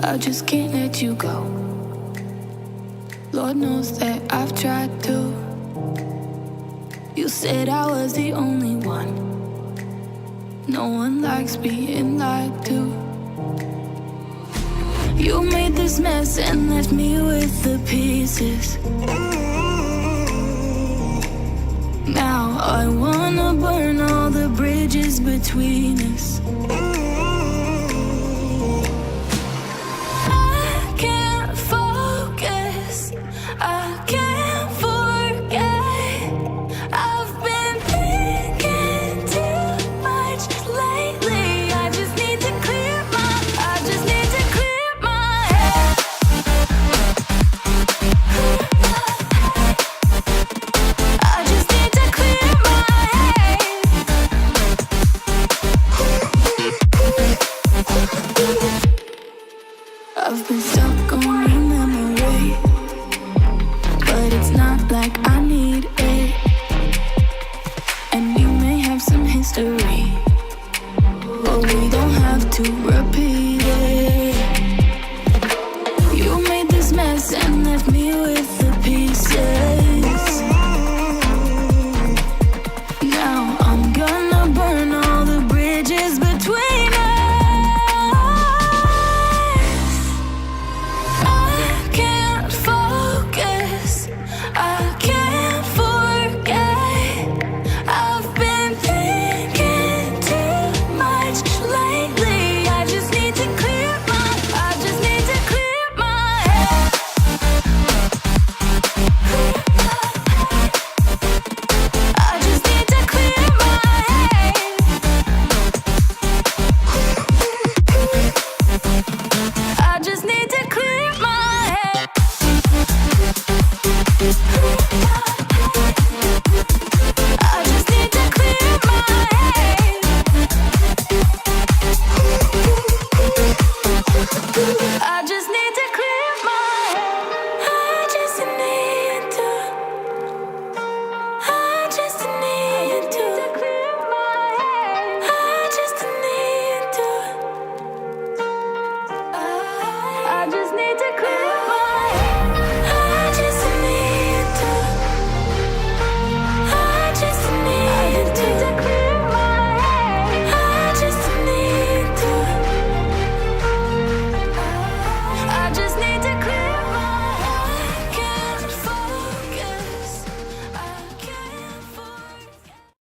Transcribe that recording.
I just can't let you go. Lord knows that I've tried to. You said I was the only one. No one likes being lied to. You made this mess and left me with the pieces. Now I wanna burn all the bridges between us.